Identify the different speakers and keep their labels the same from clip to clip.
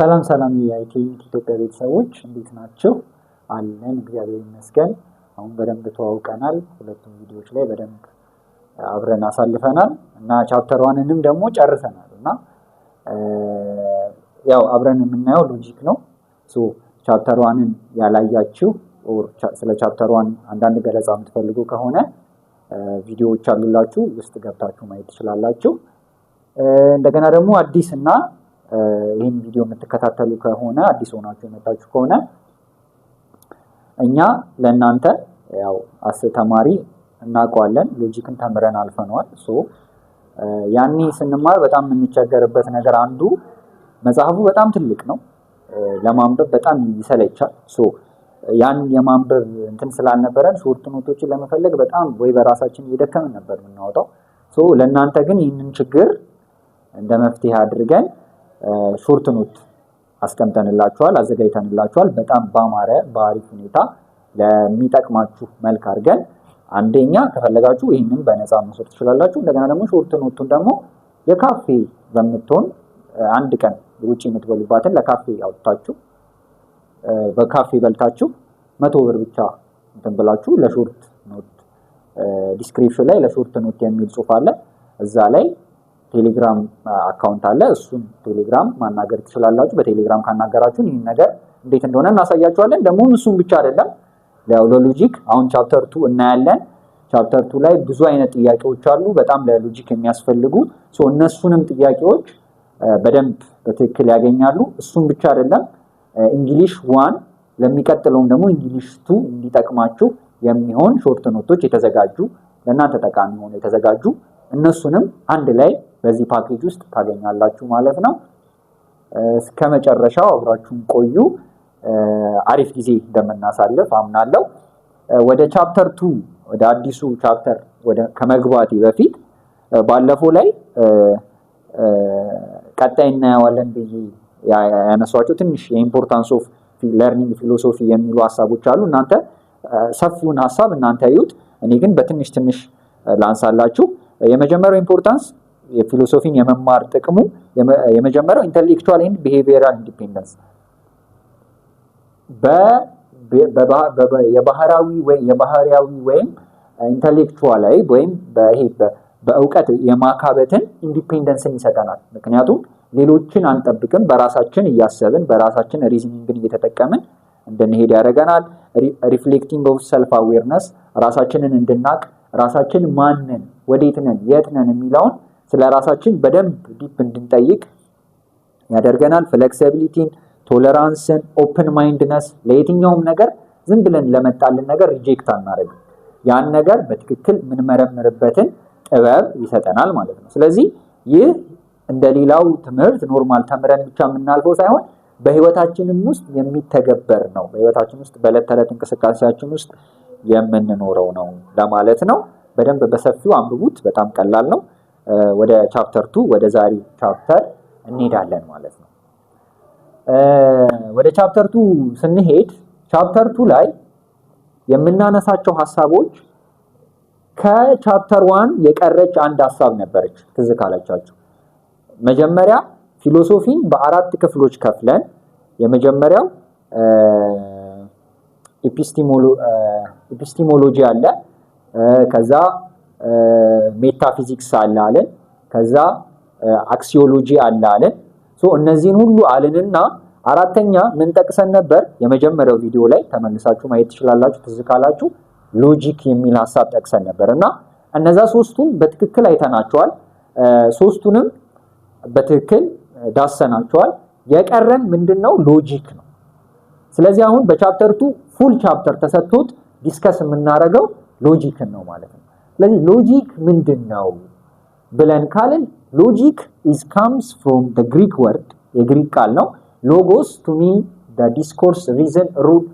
Speaker 1: ሰላም ሰላም የአይቲንክ ኢትዮጵያ ቤተሰቦች እንዴት ናቸው? አለን እግዚአብሔር ይመስገን። አሁን በደንብ ተዋውቀናል። ሁለቱም ቪዲዮዎች ላይ በደንብ አብረን አሳልፈናል እና ቻፕተር ዋንንም ደግሞ ጨርሰናል እና ያው አብረን የምናየው ሎጂክ ነው። ቻፕተር ዋንን ያላያችሁ ስለ ቻፕተር ዋን አንዳንድ ገለጻ የምትፈልጉ ከሆነ ቪዲዮዎች አሉላችሁ ውስጥ ገብታችሁ ማየት ትችላላችሁ። እንደገና ደግሞ አዲስ እና ይህን ቪዲዮ የምትከታተሉ ከሆነ አዲስ ሆናችሁ የመጣችሁ ከሆነ እኛ ለእናንተ ያው አስተማሪ እናውቀዋለን፣ ሎጂክን ተምረን አልፈነዋል። ያኔ ስንማር በጣም የምንቸገርበት ነገር አንዱ መጽሐፉ በጣም ትልቅ ነው፣ ለማንበብ በጣም ይሰለቻል። ያን የማንበብ እንትን ስላልነበረን ሾርት ኖቶችን ለመፈለግ በጣም ወይ በራሳችን እየደከምን ነበር የምናወጣው። ለእናንተ ግን ይህንን ችግር እንደ መፍትሄ አድርገን ሾርት ኖት አስቀምጠንላችኋል፣ አዘጋጅተንላችኋል። በጣም ባማረ በአሪፍ ሁኔታ ለሚጠቅማችሁ መልክ አድርገን አንደኛ ከፈለጋችሁ ይህንን በነፃ መውሰድ ትችላላችሁ። እንደገና ደግሞ ሾርት ኖቱን ደግሞ የካፌ በምትሆን አንድ ቀን ውጪ የምትበሉባትን ለካፌ አውጥታችሁ በካፌ በልታችሁ 100 ብር ብቻ እንትን ብላችሁ ለሾርት ኖት ዲስክሪፕሽን ላይ ለሾርት ኖት የሚል ጽሑፍ አለ። እዛ ላይ ቴሌግራም አካውንት አለ። እሱን ቴሌግራም ማናገር ትችላላችሁ። በቴሌግራም ካናገራችሁን ይህን ነገር እንዴት እንደሆነ እናሳያችኋለን። ደግሞ እሱም ብቻ አይደለም፣ ለሎጂክ አሁን ቻፕተር 2 እናያለን። ቻፕተር 2 ላይ ብዙ አይነት ጥያቄዎች አሉ በጣም ለሎጂክ የሚያስፈልጉ። እነሱንም ጥያቄዎች በደንብ በትክክል ያገኛሉ። እሱም ብቻ አይደለም፣ እንግሊሽ 1 ለሚቀጥለውም ደግሞ እንግሊሽ 2 እንዲጠቅማችሁ የሚሆን ሾርት ኖቶች የተዘጋጁ ለእናንተ ጠቃሚ ሆነው የተዘጋጁ እነሱንም አንድ ላይ በዚህ ፓኬጅ ውስጥ ታገኛላችሁ ማለት ነው። እስከ መጨረሻው አብራችሁን ቆዩ። አሪፍ ጊዜ እንደምናሳልፍ አምናለሁ። ወደ ቻፕተር 2 ወደ አዲሱ ቻፕተር ከመግባቴ በፊት ባለፈው ላይ ቀጣይ እናያለን ብዬ ያነሷቸው ትንሽ የኢምፖርታንስ ኦፍ ለርኒንግ ፊሎሶፊ የሚሉ ሀሳቦች አሉ። እናንተ ሰፊውን ሀሳብ እናንተ እዩት፣ እኔ ግን በትንሽ ትንሽ ላንሳላችሁ። የመጀመሪያው ኢምፖርታንስ የፊሎሶፊን የመማር ጥቅሙ የመጀመሪያው ኢንተሌክቹዋል ኤንድ ቢሄቪየራል ኢንዲፔንደንስ የባህሪያዊ ወይም ኢንተሌክቹዋላዊ ወይም በእውቀት የማካበትን ኢንዲፔንደንስን ይሰጠናል። ምክንያቱም ሌሎችን አንጠብቅም፣ በራሳችን እያሰብን በራሳችን ሪዝኒንግን እየተጠቀምን እንድንሄድ ያደርገናል። ሪፍሌክቲንግ ኦፍ ሰልፍ አዌርነስ ራሳችንን እንድናቅ ራሳችን ማንን ወዴት ነን የት ነን የሚለውን ስለ ራሳችን በደንብ ዲፕ እንድንጠይቅ ያደርገናል። ፍሌክሲቢሊቲን፣ ቶለራንስን፣ ኦፕን ማይንድነስ ለየትኛውም ነገር ዝም ብለን ለመጣልን ነገር ሪጀክት አናደርግም። ያን ነገር በትክክል የምንመረምርበትን ጥበብ ይሰጠናል ማለት ነው። ስለዚህ ይህ እንደሌላው ትምህርት ኖርማል ተምረን ብቻ የምናልፈው ሳይሆን በህይወታችንም ውስጥ የሚተገበር ነው። በህይወታችን ውስጥ በዕለት ተዕለት እንቅስቃሴያችን ውስጥ የምንኖረው ነው ለማለት ነው። በደንብ በሰፊው አንብቡት፣ በጣም ቀላል ነው። ወደ ቻፕተር 2 ወደ ዛሬው ቻፕተር እንሄዳለን ማለት ነው። ወደ ቻፕተር 2 ስንሄድ ቻፕተር 2 ላይ የምናነሳቸው ሀሳቦች ከቻፕተር 1 የቀረች አንድ ሀሳብ ነበረች፣ ትዝ ካላቻችሁ። መጀመሪያ ፊሎሶፊን በ4 ክፍሎች ከፍለን የመጀመሪያው ኤፒስቲሞሎጂ አለ፣ ከዛ ሜታፊዚክስ አለ አለን፣ ከዛ አክሲዮሎጂ አለ አለን። እነዚህን ሁሉ አለንና አራተኛ ምን ጠቅሰን ነበር? የመጀመሪያው ቪዲዮ ላይ ተመልሳችሁ ማየት ትችላላችሁ፣ ትዝ ካላችሁ ሎጂክ የሚል ሀሳብ ጠቅሰን ነበር እና እነዛ ሶስቱን በትክክል አይተናቸዋል። ሶስቱንም በትክክል ዳሰናቸዋል። የቀረን ምንድነው? ሎጂክ ነው። ስለዚህ አሁን በቻፕተር 2 ፉል ቻፕተር ተሰጥቶት ዲስከስ የምናደርገው ሎጂክን ነው ማለት ነው። ስለዚህ ሎጂክ ምንድነው ብለን ካልን ሎጂክ is comes from the Greek word የግሪክ ቃል ነው። ሎጎስ to mean the discourse reason rule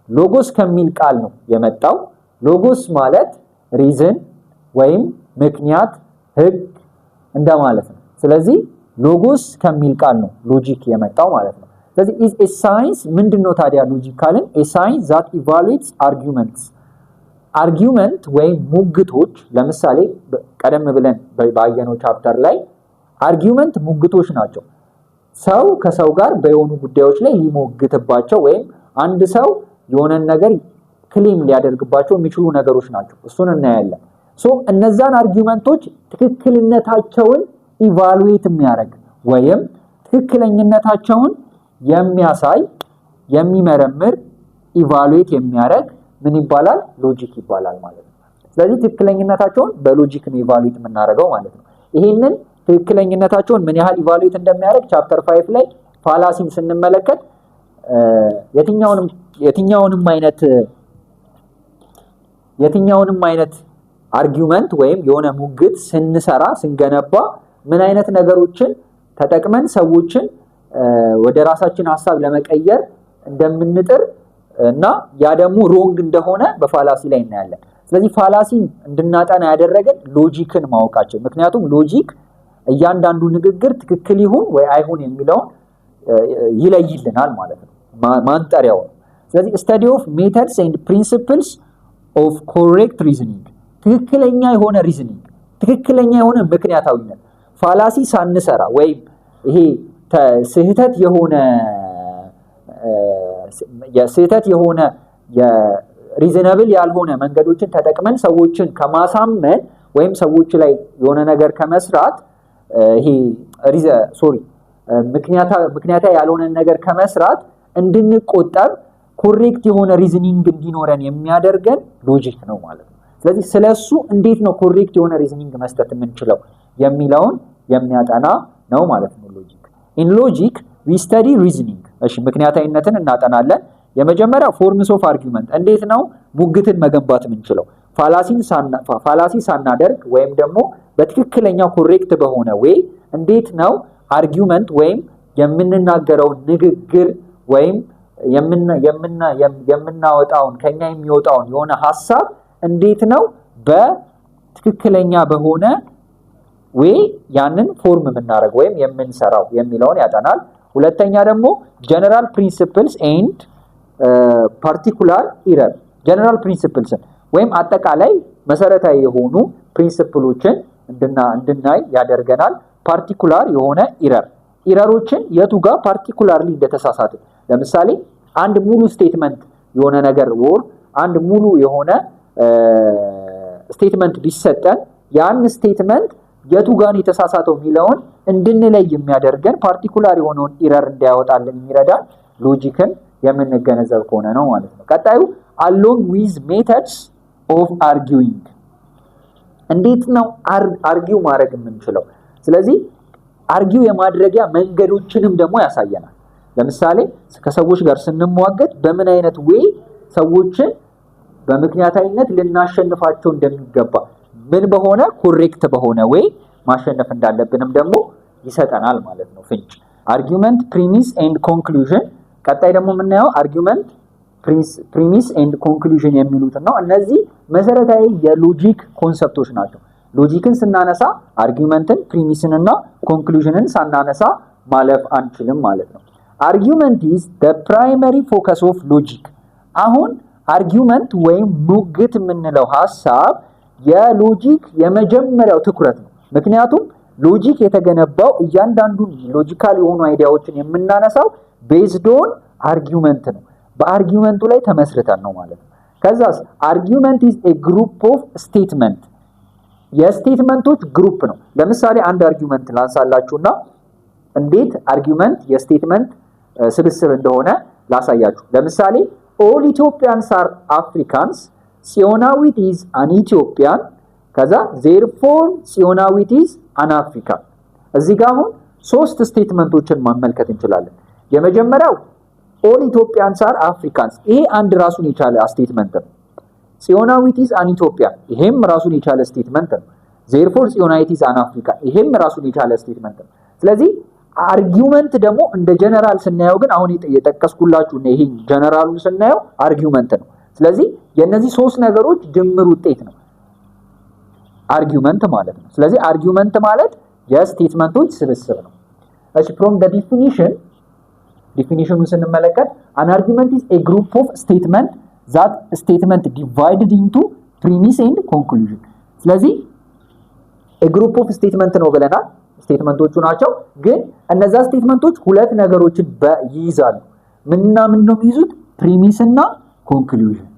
Speaker 1: ሎጎስ ከሚል ቃል ነው የመጣው። ሎጎስ ማለት ሪዝን ወይም ምክንያት፣ ህግ እንደማለት ነው። ስለዚህ ሎጎስ ከሚል ቃል ነው ሎጂክ የመጣው ማለት ነው። ስለዚህ is a science ምንድነው ታዲያ ሎጂክ ካልን a science that evaluates arguments አርጊውመንት ወይም ሙግቶች። ለምሳሌ ቀደም ብለን ባየነው ቻፕተር ላይ አርጊውመንት ሙግቶች ናቸው። ሰው ከሰው ጋር በየሆኑ ጉዳዮች ላይ ሊሞግትባቸው ወይም አንድ ሰው የሆነ ነገር ክሌም ሊያደርግባቸው የሚችሉ ነገሮች ናቸው። እሱን እናያለን። እነዛን አርጊውመንቶች ትክክለኛነታቸውን ኢቫሉዌት የሚያደርግ ወይም ትክክለኛነታቸውን የሚያሳይ የሚመረምር ኢቫሉዌት የሚያደርግ ምን ይባላል? ሎጂክ ይባላል ማለት ነው። ስለዚህ ትክክለኛነታቸውን በሎጂክ ነው ኢቫሉዌት የምናደርገው ማለት ነው። ይሄንን ትክክለኛነታቸውን ምን ያህል ኢቫሉዌት እንደሚያደርግ ቻፕተር 5 ላይ ፋላሲን ስንመለከት የትኛውንም አይነት አርጊውመንት ወይም የሆነ ሙግት ስንገነባ ምን አይነት ነገሮችን ተጠቅመን ሰዎችን ወደ ራሳችን ሐሳብ ለመቀየር እንደምንጥር እና ያ ደግሞ ሮንግ እንደሆነ በፋላሲ ላይ እናያለን። ስለዚህ ፋላሲን እንድናጠና ያደረገን ሎጂክን ማወቃችን፣ ምክንያቱም ሎጂክ እያንዳንዱ ንግግር ትክክል ይሁን ወይ አይሁን የሚለውን ይለይልናል ማለት ነው፣ ማንጠሪያው ነው። ስለዚህ study of methods and principles of correct reasoning፣ ትክክለኛ የሆነ ሪዝኒንግ፣ ትክክለኛ የሆነ ምክንያታዊነት ፋላሲ ሳንሰራ ወይም ይሄ ስህተት የሆነ የሪዝነብል ያልሆነ መንገዶችን ተጠቅመን ሰዎችን ከማሳመን ወይም ሰዎች ላይ የሆነ ነገር ከመስራት ይሄ ምክንያታዊ ያልሆነ ነገር ከመስራት እንድንቆጠብ ኮሬክት የሆነ ሪዝኒንግ እንዲኖረን የሚያደርገን ሎጂክ ነው ማለት ነው። ስለዚህ ስለሱ እንዴት ነው ኮሬክት የሆነ ሪዝኒንግ መስጠት የምንችለው የሚለውን የሚያጠና ነው ማለት ነው ሎጂክ። ኢን ሎጂክ ዊ ስተዲ ሪዝኒንግ። እሺ ምክንያታዊነትን እናጠናለን። የመጀመሪያው ፎርምስ ኦፍ አርጊውመንት፣ እንዴት ነው ሙግትን መገንባት የምንችለው ፋላሲ ሳናደርግ ወይም ደግሞ በትክክለኛው ኮሬክት በሆነ ወይ እንዴት ነው አርጊውመንት ወይም የምንናገረውን ንግግር ወይም የምናወጣውን ከኛ የሚወጣውን የሆነ ሐሳብ እንዴት ነው በትክክለኛ በሆነ ወይ ያንን ፎርም የምናደርገው ወይም የምንሰራው የሚለውን ያጠናል። ሁለተኛ ደግሞ ጀነራል ፕሪንሲፕልስ ኤንድ ፓርቲኩላር ኢረር፣ ጀነራል ፕሪንሲፕልስን ወይም አጠቃላይ መሰረታዊ የሆኑ ፕሪንሲፕሎችን እንድናይ ያደርገናል። ፓርቲኩላር የሆነ ኢረሮችን የቱ ጋር ፓርቲኩላርሊ እንደተሳሳተ፣ ለምሳሌ አንድ ሙሉ ስቴትመንት የሆነ ነገር ወር አንድ ሙሉ የሆነ ስቴትመንት ቢሰጠን ያን ስቴትመንት የቱ ጋር የተሳሳተው የሚለውን እንድንለይ የሚያደርገን ፓርቲኩላር የሆነውን ኢረር እንዲያወጣልን የሚረዳን ሎጂክን የምንገነዘብ ከሆነ ነው ማለት ነው። ቀጣዩ along with methods of arguing፣ እንዴት ነው አርጊው ማድረግ የምንችለው? ስለዚህ አርጊው የማድረጊያ መንገዶችንም ደግሞ ያሳየናል። ለምሳሌ ከሰዎች ጋር ስንሟገት በምን አይነት ዌይ ሰዎችን በምክንያታዊነት ልናሸንፋቸው እንደሚገባ ምን በሆነ ኮሬክት በሆነ ዌይ ማሸነፍ እንዳለብንም ደግሞ ይሰጠናል ማለት ነው ፍንጭ። አርጊውመንት ፕሪሚስ ኤንድ ኮንክሉዥን፣ ቀጣይ ደግሞ የምናየው አርጊውመንት ፕሪሚስ ኤንድ ኮንክሉዥን የሚሉት ነው። እነዚህ መሰረታዊ የሎጂክ ኮንሰፕቶች ናቸው። ሎጂክን ስናነሳ አርጊውመንትን ፕሪሚስን እና ኮንክሉዥንን ሳናነሳ ማለፍ አንችልም ማለት ነው። አርጊውመንት ኢዝ ዘ ፕራይመሪ ፎከስ ኦፍ ሎጂክ። አሁን አርጊውመንት ወይም ሙግት የምንለው ሐሳብ የሎጂክ የመጀመሪያው ትኩረት ነው። ምክንያቱም ሎጂክ የተገነባው እያንዳንዱን ሎጂካል የሆኑ አይዲያዎችን የምናነሳው ቤዝድ ኦን አርጊውመንት ነው። በአርጊውመንቱ ላይ ተመስርተን ነው ማለት ነው። ከዛስ አርጊውመንት ኢዝ ኤ ግሩፕ ኦፍ ስቴትመንት፣ የስቴትመንቶች ግሩፕ ነው። ለምሳሌ አንድ አርጊውመንት ላንሳላችሁና እንዴት አርጊውመንት የስቴትመንት ስብስብ እንደሆነ ላሳያችሁ። ለምሳሌ ኦል ኢትዮጵያንስ አር አፍሪካንስ፣ ጽዮናዊት ኢዝ አን ኢትዮጵያን፣ ከዛ ዜርፎር ጽዮናዊት ኢዝ አን አፍሪካን። እዚህ ጋር አሁን ሶስት ስቴትመንቶችን ማመልከት እንችላለን። የመጀመሪያው ኦል ኢትዮጵያንስ አር አፍሪካንስ፣ ይሄ አንድ ራሱን የቻለ ስቴትመንት ነው። ጽዮናዊት ኢዝ አን ኢትዮጵያን፣ ይሄም ራሱን የቻለ ስቴትመንት ነው። ዜርፎር ጽዮናዊት ኢዝ አን አፍሪካን፣ ይሄም ራሱን የቻለ ስቴትመንት ነው። ስለዚህ አርጊውመንት ደግሞ እንደ ጀነራል ስናየው ግን አሁን የጠቀስኩላችሁ ይሄ ጀነራሉን ስናየው አርጊውመንት ነው። ስለዚህ የነዚህ ሶስት ነገሮች ድምር ውጤት ነው አርጊውመንት ማለት ነው። ስለዚህ አርጊውመንት ማለት የስቴትመንቶች ስብስብ ነው። እሺ ፍሮም ዘ ዲፊኒሽኑን ስንመለከት አን አርጊውመንት ኢዝ ኤ ግሩፕ ኦፍ ስቴትመንት ዛት ስቴትመንት ዲቫይድድ ኢንቱ ፕሪሚስ ኤንድ ኮንክሉዥን። ስለዚህ ኤ ግሩፕ ኦፍ ስቴትመንት ነው ብለናል። ስቴትመንቶቹ ናቸው። ግን እነዛ ስቴትመንቶች ሁለት ነገሮችን ይይዛሉ። ምንና ምን ነው የሚይዙት? ፕሪሚስ እና ኮንክሉዥን።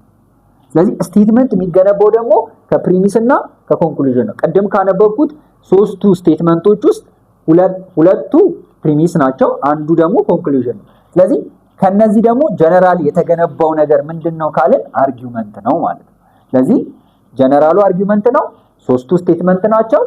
Speaker 1: ስለዚህ ስቴትመንት የሚገነባው ደግሞ ከፕሪሚስ እና ከኮንክሉዥን ነው። ቅድም ካነበብኩት ሶስቱ ስቴትመንቶች ውስጥ ሁለቱ ፕሪሚስ ናቸው፣ አንዱ ደግሞ ኮንክሉዥን ነው። ስለዚህ ከነዚህ ደግሞ ጀነራል የተገነባው ነገር ምንድነው ካልን አርጊውመንት ነው ማለት ነው። ስለዚህ ጀነራሉ አርጊውመንት ነው፣ ሶስቱ ስቴትመንት ናቸው።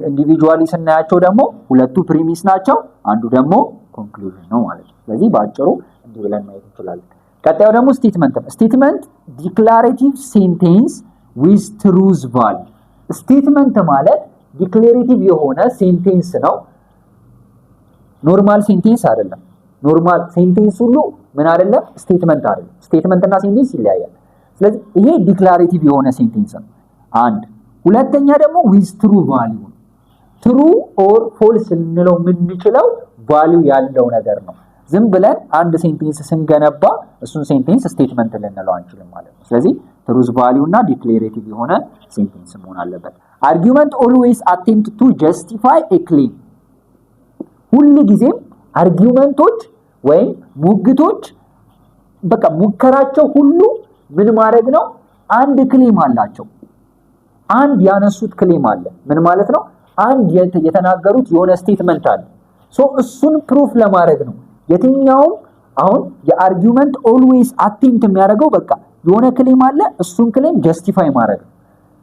Speaker 1: ኢንዲቪጁዋሊ ስናያቸው ደግሞ ሁለቱ ፕሪሚስ ናቸው፣ አንዱ ደግሞ ኮንክሉዥን ነው ማለት ነው። ስለዚህ በአጭሩ እንዲህ ብለን ማየት እንችላለን። ቀጣዩ ደግሞ ስቴትመንት ነው። ስቴትመንት ዲክላሬቲቭ ሴንቴንስ ዊዝ ትሩዝ ቫልዩ። ስቴትመንት ማለት ዲክላሬቲቭ የሆነ ሴንቴንስ ነው። ኖርማል ሴንቴንስ አይደለም። ኖርማል ሴንቴንስ ሁሉ ምን አይደለም? ስቴትመንት አይደለም። ስቴትመንት እና ሴንቴንስ ይለያያል። ስለዚህ ይሄ ዲክላሬቲቭ የሆነ ሴንቴንስ ነው። አንድ ሁለተኛ ደግሞ ዊዝ ትሩ ቫልዩ። ትሩ ኦር ፎልስ ልንለው የምንችለው ቫልዩ ያለው ነገር ነው። ዝም ብለን አንድ ሴንቴንስ ስንገነባ እሱን ሴንቴንስ ስቴትመንት ልንለው አንችልም ማለት ነው። ስለዚህ ትሩዝ ቫልዩ እና ዲክሌሬቲቭ የሆነ ሴንቴንስ መሆን አለበት። አርጊውመንት ኦልዌይስ አቴምፕት ቱ ጀስቲፋይ ኤ ክሌም። ሁል ጊዜም አርጊውመንቶች ወይም ሙግቶች በቃ ሙከራቸው ሁሉ ምን ማድረግ ነው? አንድ ክሌም አላቸው። አንድ ያነሱት ክሌም አለ። ምን ማለት ነው? አንድ የተናገሩት የሆነ ስቴትመንት አለ። እሱን ፕሩፍ ለማድረግ ነው። የትኛውም አሁን የአርጊውመንት ኦልዌይስ አቴምፕት የሚያደርገው በቃ የሆነ ክሌም አለ፣ እሱን ክሌም ጀስቲፋይ ማድረግ ነው።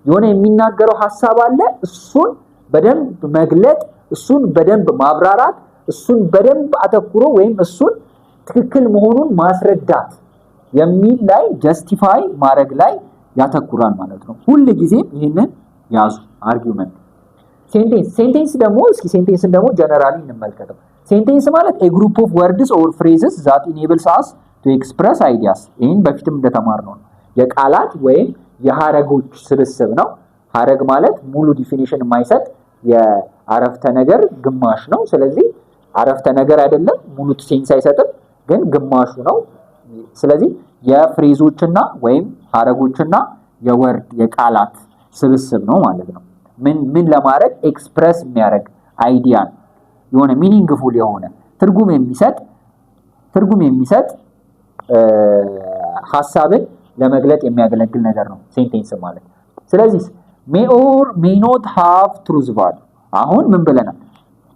Speaker 1: የሆነ የሚናገረው ሐሳብ አለ፣ እሱን በደንብ መግለጥ፣ እሱን በደንብ ማብራራት፣ እሱን በደንብ አተኩሮ ወይም እሱን ትክክል መሆኑን ማስረዳት የሚል ላይ ጀስቲፋይ ማድረግ ላይ ያተኩራል ማለት ነው። ሁል ጊዜም ይህንን ያዙ። አርጊውመንት። ሴንቴንስ ደግሞ እስኪ ሴንቴንስን ደግሞ ጀነራሊ እንመልከተው። ሴንቴንስ ማለት a group of words or phrases that enables us to express ideas። ይህን በፊትም እንደተማርነው ነው። የቃላት ወይም የሐረጎች ስብስብ ነው። ሐረግ ማለት ሙሉ ዲፊኒሽን የማይሰጥ የአረፍተ ነገር ግማሽ ነው። ስለዚህ አረፍተ ነገር አይደለም፣ ሙሉ ሴንስ አይሰጥም፣ ግን ግማሹ ነው። ስለዚህ የፍሬዞችና ወይም ሐረጎችና የወርድ የቃላት ስብስብ ነው ማለት ነው። ምን ለማድረግ ኤክስፕረስ የሚያደርግ አይዲያን የሆነ ሚኒንግፉል የሆነ ትርጉም የሚሰጥ ሐሳብን ለመግለጥ የሚያገለግል ነገር ነው ሴንቴንስ ማለት። ስለዚህ may or may not have truth value። አሁን ምን ብለናል?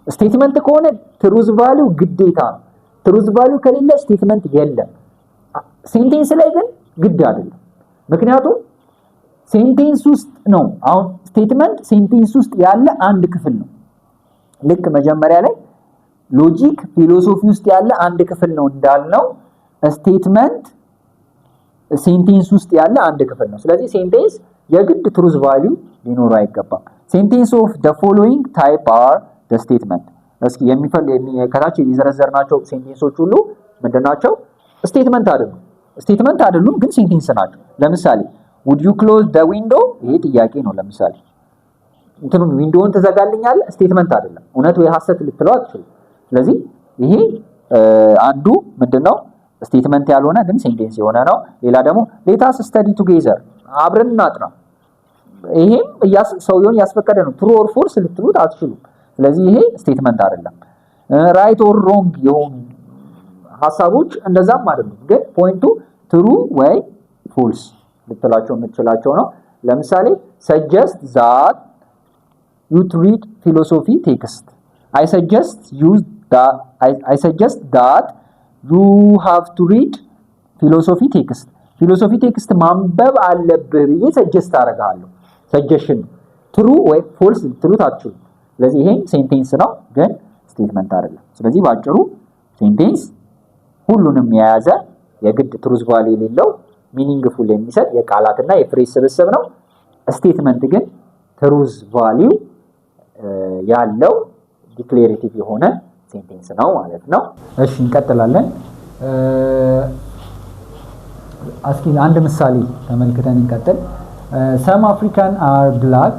Speaker 1: ስቴትመንት ከሆነ truth value ግዴታ ነው። truth value ከሌለ ስቴትመንት የለም። ሴንቴንስ ላይ ግን ግድ አይደለም። ምክንያቱም ሴንቴንስ ውስጥ ነው። አሁን ስቴትመንት ሴንቴንስ ውስጥ ያለ አንድ ክፍል ነው። ልክ መጀመሪያ ላይ ሎጂክ ፊሎሶፊ ውስጥ ያለ አንድ ክፍል ነው እንዳልነው ስቴትመንት ሴንቴንስ ውስጥ ያለ አንድ ክፍል ነው። ስለዚህ ሴንቴንስ የግድ ትሩዝ ቫልዩ ሊኖረው አይገባም። ሴንቴንስ ኦፍ the following type are the statement። እስኪ ከታች የዘረዘርናቸው ሴንቴንሶች ሁሉ ምንድናቸው? ስቴትመንት አይደሉም ግን ሴንቴንስ ናቸው። ለምሳሌ would you close the window? ይሄ ጥያቄ ነው። ለምሳሌ ዊንዶውን ትዘጋልኛለህ? ስቴትመንት አይደለም። እውነት ወይ ሐሰት ልትለው አትችልም። ስለዚህ ይሄ አንዱ ምንድነው? ስቴትመንት ያልሆነ ግን ሴንቴንስ የሆነ ነው። ሌላ ደግሞ let us study together፣ አብረን እናጥና። ይሄም ሰውየውን ያስፈቀደ ነው። ትሩ ኦር ፎልስ ልትሉት አትችሉም። ስለዚህ ይሄ ስቴትመንት አይደለም። ራይት ኦር ሮንግ የሆኑ ሐሳቦች እንደዛም አይደሉም። ግን ፖይንቱ ትሩ ወይ ፎልስ ልትላቸው የምትችላቸው ነው። ለምሳሌ suggest that you read philosophy text። I suggest that you have to read philosophy text። philosophy text ማንበብ አለብህ ብዬ ሰጀስት አደርጋለሁ። ሰጀሽን ትሩ ወይ ፎልስ ልትሉት አትችሉም። ስለዚህ ይሄ ሴንቴንስ ነው ግን ስቴትመንት አይደለም። ስለዚህ ባጭሩ ሴንቴንስ ሁሉንም የያዘ የግድ ትሩዝ ቫልዩ የሌለው ሚኒንግፉል የሚሰጥ የቃላትና የፍሬዝ ስብስብ ነው። ስቴትመንት ግን ትሩዝ ቫልዩ ያለው ዲክሌሬቲቭ የሆነ ሴንቴንስ ነው ማለት ነው። እሺ እንቀጥላለን። እስኪ አንድ ምሳሌ ተመልክተን እንቀጥል። some African are black,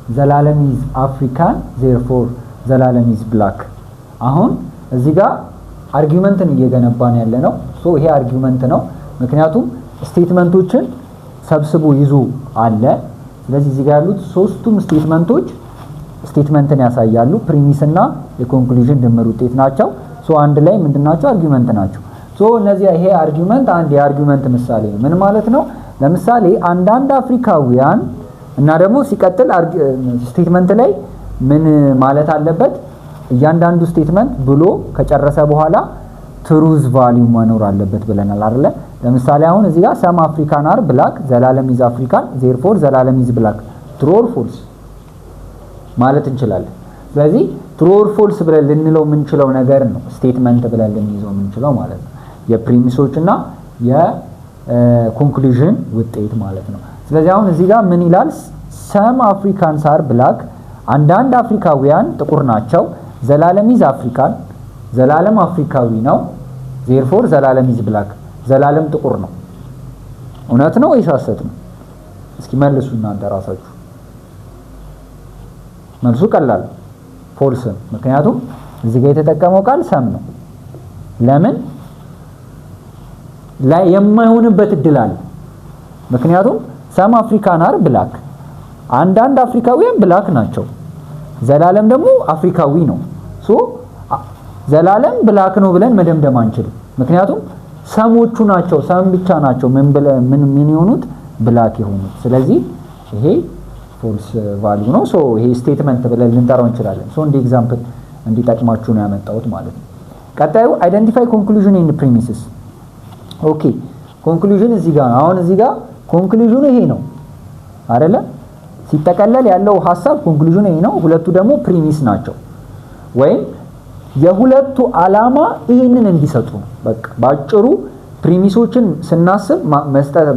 Speaker 1: ዘላለም is African, therefore ዘላለም is black። አሁን እዚህ ጋር አርጊውመንትን እየገነባን ያለ ነው። ይሄ አርጊውመንት ነው፣ ምክንያቱም ስቴትመንቶችን ሰብስቦ ይዞ አለ። ስለዚህ እዚህ ጋር ያሉት ሶስቱም ስቴትመንቶች ስቴትመንትን ያሳያሉ። ፕሪሚስ እና የኮንክሉዥን ድምር ውጤት ናቸው። ሶ አንድ ላይ ምንድናቸው? አርጊውመንት ናቸው። ሶ እነዚህ ይሄ አርጊውመንት አንድ የአርጊውመንት ምሳሌ ነው። ምን ማለት ነው? ለምሳሌ አንዳንድ አፍሪካውያን እና ደግሞ ሲቀጥል ስቴትመንት ላይ ምን ማለት አለበት? እያንዳንዱ ስቴትመንት ብሎ ከጨረሰ በኋላ ትሩዝ ቫልዩ መኖር አለበት ብለናል አይደለ? ለምሳሌ አሁን እዚህ ጋር ሰም አፍሪካን አር ብላክ ዘላለም ኢዝ አፍሪካን ዜርፎር ዘላለም ኢዝ ብላክ ትሩ ኦር ፎልስ ማለት እንችላለን። ስለዚህ ትሩ ኦር ፎልስ ብለን ልንለው የምንችለው ነገር ነው ስቴትመንት ብለን ልንይዘው የምንችለው ማለት ነው። የፕሪሚሶች እና የኮንክሉዥን ውጤት ማለት ነው። ስለዚህ አሁን እዚህ ጋር ምን ይላል? ሰም አፍሪካንስ አር ብላክ አንዳንድ አፍሪካውያን ጥቁር ናቸው። ዘላለም ኢዝ አፍሪካን ዘላለም አፍሪካዊ ነው። ዜርፎር ዘላለም ኢዝ ብላክ ዘላለም ጥቁር ነው። እውነት ነው ወይስ ሐሰት ነው? እስኪ መልሱ እናንተ ራሳችሁ። መልሱ ቀላል ፎልስ። ምክንያቱም እዚህ ጋር የተጠቀመው ቃል ሰም ነው። ለምን ላይ የማይሆንበት እድል አለ? ምክንያቱም ሰም አፍሪካን አር ብላክ አንዳንድ አፍሪካውያን ብላክ ናቸው። ዘላለም ደግሞ አፍሪካዊ ነው። ሶ ዘላለም ብላክ ነው ብለን መደምደም አንችልም። ምክንያቱም ሰሞቹ ናቸው ሰም ብቻ ናቸው ምን የሆኑት ብላክ የሆኑት። ስለዚህ ይሄ ፎልስ ቫልዩ ነው። ሶ ይሄ ስቴትመንት ብለን ልንጠራው እንችላለን። ሶ እንደ ኤግዛምፕል እንዲጠቅማችሁ ነው ያመጣሁት ማለት ነው። ቀጣዩ አይደንቲፋይ ኮንክሉዥን ኤንድ ፕሪሚስስ። ኦኬ ኮንክሉዥን እዚህ ጋር ነው። አሁን እዚህ ጋር ኮንክሉዥኑ ይሄ ነው አይደለ? ሲጠቀለል ያለው ሐሳብ ኮንክሉዥኑ ይሄ ነው። ሁለቱ ደግሞ ፕሪሚስ ናቸው። ወይም የሁለቱ ዓላማ ይሄንን እንዲሰጡ ነው። በቃ ባጭሩ ፕሪሚሶችን ስናስብ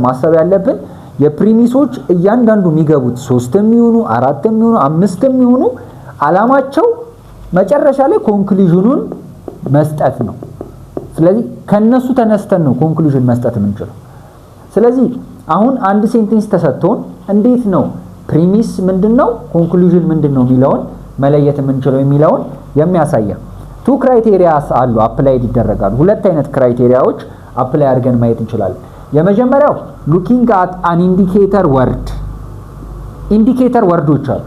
Speaker 1: ማሰብ ያለብን የፕሪሚሶች እያንዳንዱ የሚገቡት 3ም ይሁኑ 4ም ይሁኑ 5ም ይሁኑ ዓላማቸው መጨረሻ ላይ ኮንክሉዥኑን መስጠት ነው። ስለዚህ ከነሱ ተነስተን ነው ኮንክሉዥን መስጠት የምንችለው። ስለዚህ አሁን አንድ ሴንቴንስ ተሰጥቶን እንዴት ነው ፕሪሚስ ምንድነው ኮንክሉዥን ምንድነው የሚለውን መለየት የምንችለው የሚለውን የሚያሳያ ቱ ክራይቴሪያስ አሉ አፕላይድ ይደረጋሉ። ሁለት አይነት ክራይቴሪያዎች አፕላይ አድርገን ማየት እንችላለን። የመጀመሪያው ሉኪንግ አት አን ኢንዲኬተር ወርድ። ኢንዲኬተር ወርዶች አሉ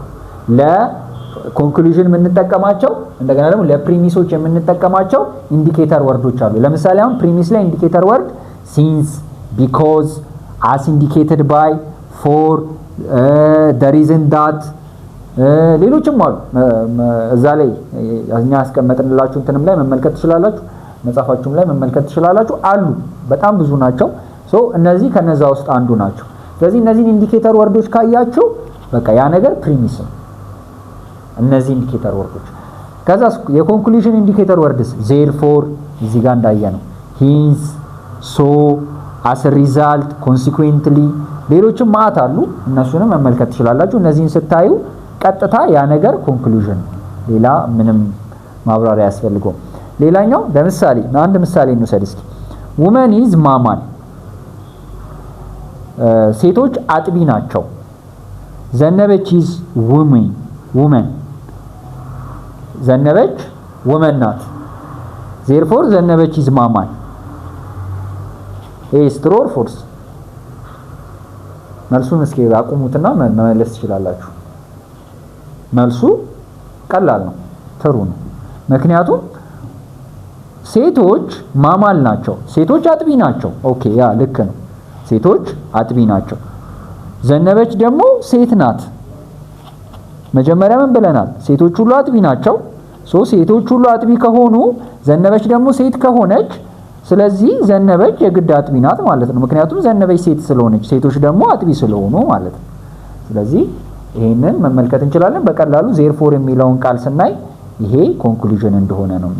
Speaker 1: ለኮንክሉዥን የምንጠቀማቸው፣ እንደገና ደግሞ ለፕሪሚሶች የምንጠቀማቸው ኢንዲኬተር ወርዶች አሉ። ለምሳሌ አሁን ፕሪሚስ ላይ ኢንዲኬተር ወርድ ሲንስ፣ ቢኮዝ፣ አስ ኢንዲኬትድ ባይ፣ ፎር፣ the reason that ሌሎችም አሉ። እዛ ላይ እኛ ያስቀመጥንላችሁ እንትንም ላይ መመልከት ትችላላችሁ፣ መጻፋችሁም ላይ መመልከት ትችላላችሁ። አሉ በጣም ብዙ ናቸው። ሶ እነዚህ ከነዛ ውስጥ አንዱ ናቸው። ስለዚህ እነዚህን ኢንዲኬተር ወርዶች ካያችሁ በቃ ያ ነገር ፕሪሚስ ነው። እነዚህ ኢንዲኬተር ወርዶች ከዛ የኮንክሉዥን ኢንዲኬተር ወርድስ ዜርፎር እዚህ ጋር እንዳየነው ሂንስ፣ ሶ፣ አስ ሪዛልት፣ ኮንሲኩዌንትሊ ሌሎችም ማአት አሉ። እነሱንም መመልከት ትችላላችሁ። እነዚህን ስታዩ ቀጥታ ያ ነገር ኮንክሉዥን፣ ሌላ ምንም ማብራሪያ ያስፈልገው። ሌላኛው ለምሳሌ አንድ ምሳሌ እንውሰድ እስኪ። ውመን ኢዝ ማማን ሴቶች አጥቢ ናቸው። ዘነበች ኢዝ ውመን ዘነበች ውመን ናት። ዜርፎር ዘነበች ኢዝ ማማን። ኤስ ትሩ ኦር ፎልስ? መልሱን እስኪ አቁሙትና መመለስ ትችላላችሁ። መልሱ ቀላል ነው፣ ትሩ ነው። ምክንያቱም ሴቶች ማማል ናቸው፣ ሴቶች አጥቢ ናቸው። ኦኬ ያ ልክ ነው፣ ሴቶች አጥቢ ናቸው። ዘነበች ደግሞ ሴት ናት። መጀመሪያ ምን ብለናል? ሴቶች ሁሉ አጥቢ ናቸው። ሴቶች ሁሉ አጥቢ ከሆኑ ዘነበች ደግሞ ሴት ከሆነች ስለዚህ ዘነበች የግድ አጥቢ ናት ማለት ነው። ምክንያቱም ዘነበች ሴት ስለሆነች ሴቶች ደግሞ አጥቢ ስለሆኑ ማለት ነው። ስለዚህ ይሄንን መመልከት እንችላለን በቀላሉ። ዜርፎር የሚለውን ቃል ስናይ ይሄ ኮንክሉዥን እንደሆነ ነው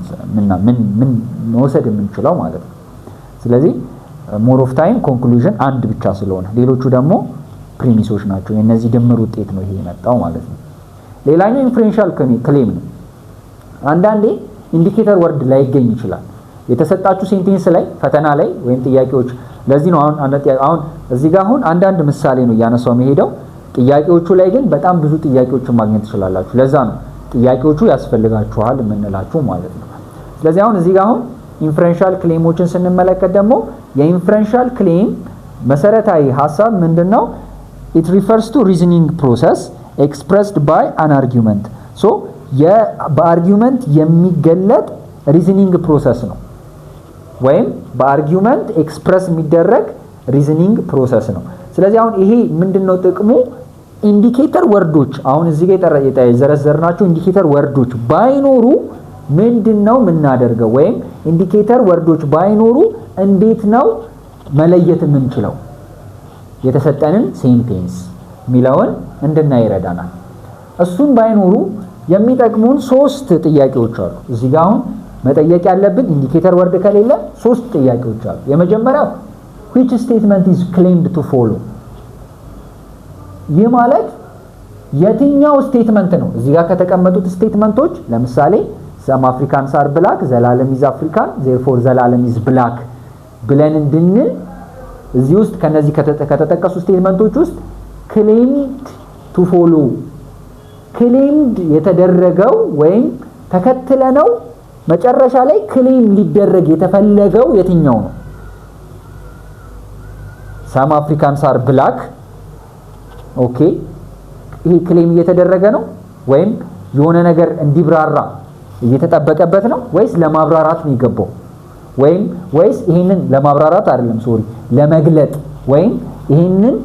Speaker 1: ምን መውሰድ የምንችለው ማለት ነው። ስለዚህ ሞር ኦፍ ታይም ኮንክሉዥን አንድ ብቻ ስለሆነ ሌሎቹ ደግሞ ፕሪሚሶች ናቸው። የነዚህ ድምር ውጤት ነው ይሄ የመጣው ማለት ነው። ሌላኛው ኢንፍሬንሻል ክሌም ነው። አንዳንዴ ኢንዲኬተር ወርድ ላይ ይገኝ ይችላል የተሰጣችሁ ሴንቴንስ ላይ ፈተና ላይ ወይም ጥያቄዎች። ለዚህ ነው አሁን እዚህ ጋር አሁን አንዳንድ ምሳሌ ነው እያነሳው የሚሄደው። ጥያቄዎቹ ላይ ግን በጣም ብዙ ጥያቄዎችን ማግኘት ትችላላችሁ። ለዛ ነው ጥያቄዎቹ ያስፈልጋችኋል የምንላችሁ ማለት ነው። ስለዚህ አሁን እዚህ ጋር አሁን ኢንፍሬንሻል ክሌሞችን ስንመለከት ደግሞ የኢንፍሬንሻል ክሌም መሰረታዊ ሐሳብ ምንድነው? it refers to reasoning process expressed by an argument ሶ በአርጊውመንት የሚገለጥ ሪዝኒንግ ፕሮሰስ ነው ወይም በአርጊውመንት ኤክስፕረስ የሚደረግ ሪዝኒንግ ፕሮሰስ ነው። ስለዚህ አሁን ይሄ ምንድነው ጥቅሙ? ኢንዲኬተር ወርዶች አሁን እዚህ ጋር የዘረዘርናቸው ኢንዲኬተር ወርዶች ባይኖሩ ምንድነው የምናደርገው? ወይም ኢንዲኬተር ወርዶች ባይኖሩ እንዴት ነው መለየት የምንችለው የተሰጠንን ሴንቴንስ ሚለውን እንድናይ ይረዳናል። እሱን ባይኖሩ የሚጠቅሙን 3 ጥያቄዎች አሉ። እዚህ ጋር አሁን መጠየቅ ያለብን ኢንዲኬተር ወርድ ከሌለ 3 ጥያቄዎች አሉ። የመጀመሪያው which statement is claimed to follow? ይህ ማለት የትኛው ስቴትመንት ነው? እዚህ ጋር ከተቀመጡት ስቴትመንቶች ለምሳሌ some Africans are black ዘላለም is African therefore ዘላለም is black ብለን እንድንል እዚህ ውስጥ ከነዚህ ከተጠቀሱ ስቴትመንቶች ውስጥ claimed to follow claimed የተደረገው ወይም ተከትለነው መጨረሻ ላይ ክሌም ሊደረግ የተፈለገው የትኛው ነው? some Africans are black ኦኬ ይሄ ክሌም እየተደረገ ነው ወይም የሆነ ነገር እንዲብራራ እየተጠበቀበት ነው ወይስ ለማብራራት ነው ይገባው? ወይስ ይሄንን ለማብራራት አይደለም ሶሪ ለመግለጥ ወይም ይሄንን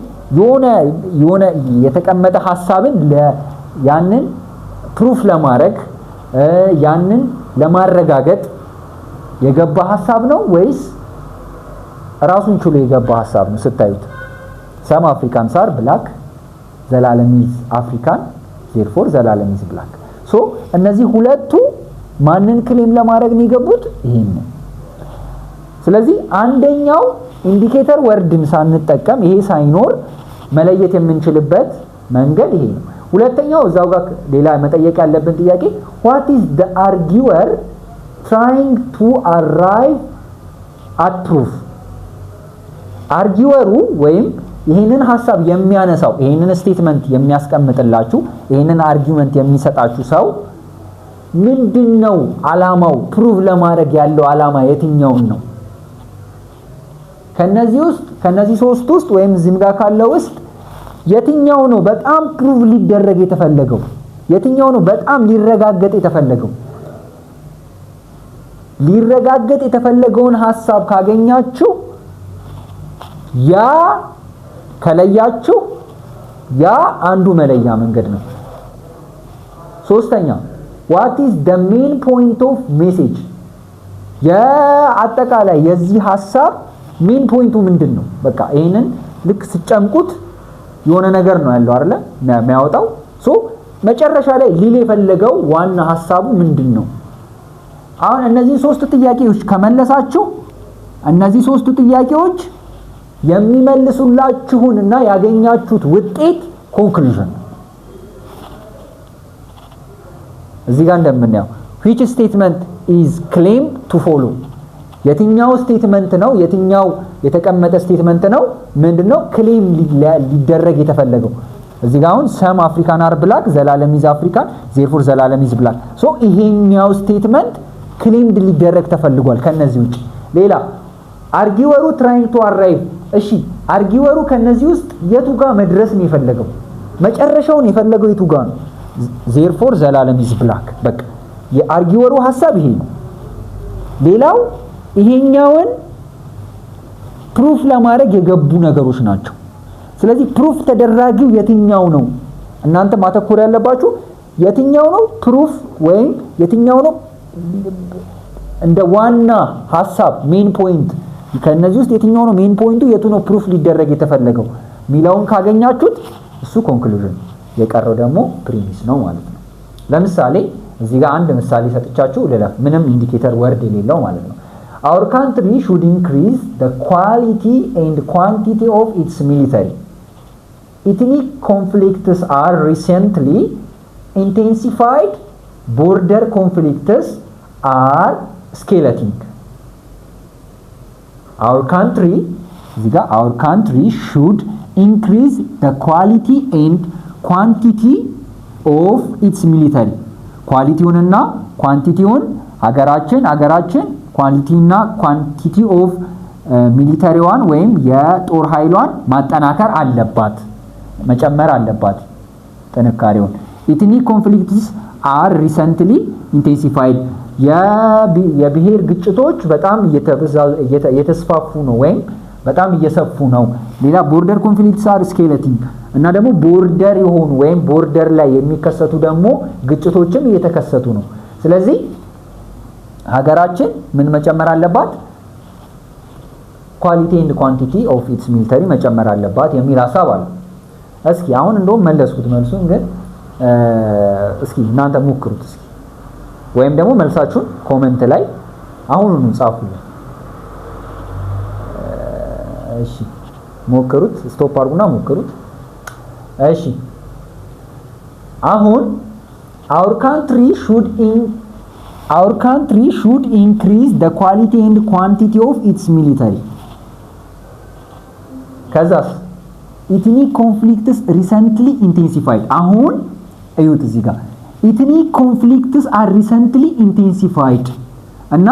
Speaker 1: የሆነ የተቀመጠ ሐሳብን ያንን ፕሩፍ ለማድረግ ያንን ለማረጋገጥ የገባ ሐሳብ ነው ወይስ ራሱን ችሎ የገባ ሐሳብ ነው? ስታዩት some Africans are black ዘላለም is African therefore ዘላለም is black ሶ እነዚህ ሁለቱ ማንን ክሌም ለማድረግ ነው የገቡት? ይሄንን። ስለዚህ አንደኛው ኢንዲኬተር ወርድን ሳንጠቀም ይሄ ሳይኖር መለየት የምንችልበት መንገድ ይሄ ነው። ሁለተኛው እዛው ጋር ሌላ መጠየቅ ያለብን ጥያቄ what is the arguer trying to arrive at proof? አርጊወሩ ወይም ይሄንን ሐሳብ የሚያነሳው ይሄንን ስቴትመንት የሚያስቀምጥላችሁ ይሄንን አርጊውመንት የሚሰጣችሁ ሰው ምንድነው ዓላማው? ፕሩቭ ለማድረግ ያለው ዓላማ የትኛው ነው? ከነዚህ 3 ውስጥ ወይም እዚህም ጋር ካለው ውስጥ የትኛው ነው በጣም ፕሩቭ ሊደረግ የተፈለገው? የትኛው ነው በጣም ሊረጋገጥ የተፈለገው? ሊረጋገጥ የተፈለገውን ሐሳብ ካገኛችሁ ያ ከለያችሁ ያ አንዱ መለያ መንገድ ነው። ሶስተኛ what is the main point of message? የአጠቃላይ የዚህ ሐሳብ ሜን ፖይንቱ ምንድነው? በቃ ይሄንን ልክ ስጨምቁት የሆነ ነገር ነው ያለው አይደለ የሚያወጣው ሶ መጨረሻ ላይ ሊል የፈለገው ዋና ሐሳቡ ምንድነው? አሁን እነዚህ 3 ጥያቄዎች ከመለሳችሁ እነዚህ 3 ጥያቄዎች የሚመልሱላችሁንና ያገኛችሁት ውጤት ኮንክሉዥን እዚህ ጋር እንደምናየው which statement is claimed to follow? የትኛው ስቴትመንት ነው? የትኛው የተቀመጠ ስቴትመንት ነው? ምንድነው ክሌም ሊደረግ የተፈለገው? እዚህ ጋር አሁን some African are black ዘላለም is African therefore ዘላለም is black ሶ ይሄኛው ስቴትመንት ክሌምድ ሊደረግ ተፈልጓል። ከነዚህ ውጪ ሌላ አርጊወሩ trying to arrive እሺ አርጊወሩ ከነዚህ ውስጥ የቱ ጋር መድረስ ነው የፈለገው? መጨረሻውን የፈለገው የቱ ጋር ነው? therefore ዘላለም is black በቃ የአርጊወሩ ሐሳብ ይሄ ነው። ሌላው ይሄኛውን ፕሩፍ ለማድረግ የገቡ ነገሮች ናቸው። ስለዚህ ፕሩፍ ተደራጊው የትኛው ነው? እናንተ ማተኮር ያለባችሁ የትኛው ነው ፕሩፍ ወይም የትኛው ነው እንደ ዋና ሐሳብ ሜን ፖይንት ከነዚህ ውስጥ የትኛው ነው ሜን ፖይንቱ የቱ ነው ፕሩፍ ሊደረግ የተፈለገው ሚላውን ካገኛችሁት እሱ ኮንክሉዥን የቀረው ደግሞ ፕሪሚስ ነው ማለት ነው። ለምሳሌ እዚህ ጋር አንድ ምሳሌ ሰጥቻችሁ ለላ ምንም ኢንዲኬተር ወርድ የሌለው ማለት ነው። Our country should increase the quality and quantity of its military. Ethnic conflicts are recently intensified. Border conflicts are escalating. Our country should increase the quality and quantity of its military. ኳሊቲውንና ኳንቲቲውን ሀገራችን ኳሊቲና ኳንቲቲ ኦፍ ሚሊተሪዋን ወይም የጦር ኃይሏን ማጠናከር አለባት፣ መጨመር አለባት ጥንካሬውን። ኢትኒክ ኮንፍሊክትስ are recently intensified የብሔር ግጭቶች በጣም እየተስፋፉ ነው ወይም በጣም እየሰፉ ነው። ሌላ border conflicts are escalating እና ደግሞ ቦርደር የሆኑ ወይም ቦርደር ላይ የሚከሰቱ ደግሞ ግጭቶችም እየተከሰቱ ነው። ስለዚህ ሀገራችን ምን መጨመር አለባት? ኳሊቲ ኤንድ ኳንቲቲ ኦፍ ኢትስ ሚሊተሪ መጨመር አለባት የሚል ሐሳብ አለ። እስኪ አሁን እንደውም መለስኩት መልሱን፣ ግን እስኪ እናንተ ሞክሩት እስኪ ወይም ደግሞ መልሳችሁን ኮሜንት ላይ አሁኑኑ ጻፉልኝ። እሺ ሞክሩት፣ ስቶፕ አድርጉና ሞክሩት። እሺ አሁን our country should increase the quality and quantity of its military. ከዛስ ethnic conflicts recently intensified። አሁን እዩት እዚህ ጋር ethnic conflicts are recently intensified እና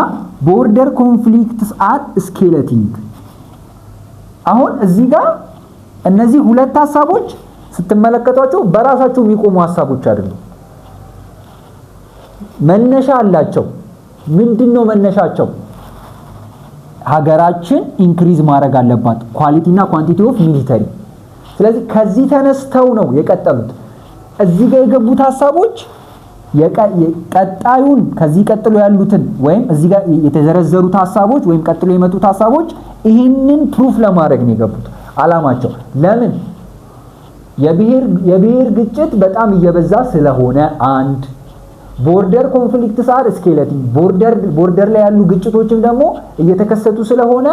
Speaker 1: border conflicts are escalating። አሁን እዚህ ጋር እነዚህ ሁለት ሐሳቦች ስትመለከቷቸው በራሳቸው የሚቆሙ ሐሳቦች አይደሉም። መነሻ አላቸው። ምንድነው መነሻቸው? ሀገራችን ኢንክሪዝ ማድረግ አለባት ኳሊቲ እና ኳንቲቲ ኦፍ ሚሊተሪ። ስለዚህ ከዚህ ተነስተው ነው የቀጠሉት። እዚህ ጋር የገቡት ሐሳቦች ቀጣዩን ከዚህ ቀጥሎ ያሉትን ወይም እዚህ ጋር የተዘረዘሩት ሐሳቦች ወይም ቀጥሎ የመጡት ሐሳቦች ይሄንን ፕሩፍ ለማድረግ ነው የገቡት አላማቸው። ለምን? የብሔር ግጭት በጣም እየበዛ ስለሆነ፣ አንድ ቦርደር ኮንፍሊክትስ አር ስኬሌቲንግ ቦርደር ላይ ያሉ ግጭቶችም ደግሞ እየተከሰቱ ስለሆነ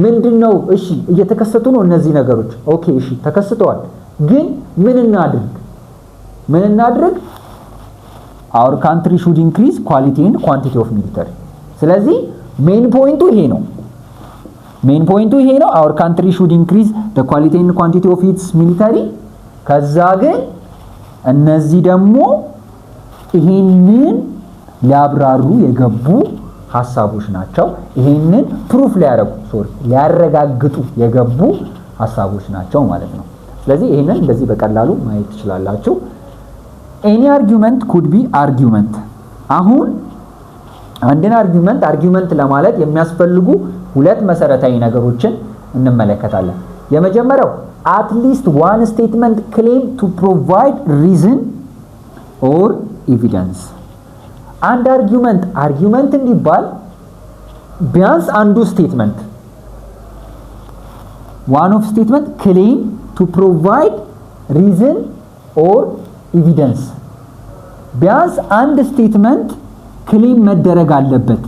Speaker 1: ምንድነው? እሺ እየተከሰቱ ነው እነዚህ ነገሮች። ኦኬ እሺ ተከስተዋል፣ ግን ምን እናድርግ? our country should increase quality and quantity of military። ስለዚህ ሜን ፖይንቱ ይሄ ነው። our country should increase the quality and quantity of its military። ከዛ ግን እነዚህ ደግሞ ይሄንን ሊያብራሩ የገቡ ሐሳቦች ናቸው። ይሄንን ፕሩፍ ሊያረጋግጡ የገቡ ሐሳቦች ናቸው ማለት ነው። ስለዚህ ይሄንን እንደዚህ በቀላሉ ማየት ትችላላችሁ። any argument could be argument። አሁን አንድን አርጊውመንት ለማለት የሚያስፈልጉ ሁለት መሰረታዊ ነገሮችን እንመለከታለን። የመጀመሪያው at least one statement claim to provide reason or evidence። አንድ አርጊውመንት እንዲባል ቢያንስ አንዱ ስቴትመንት one of statement claim to provide reason or evidence። ቢያንስ አንድ ስቴትመንት ክሌም መደረግ አለበት።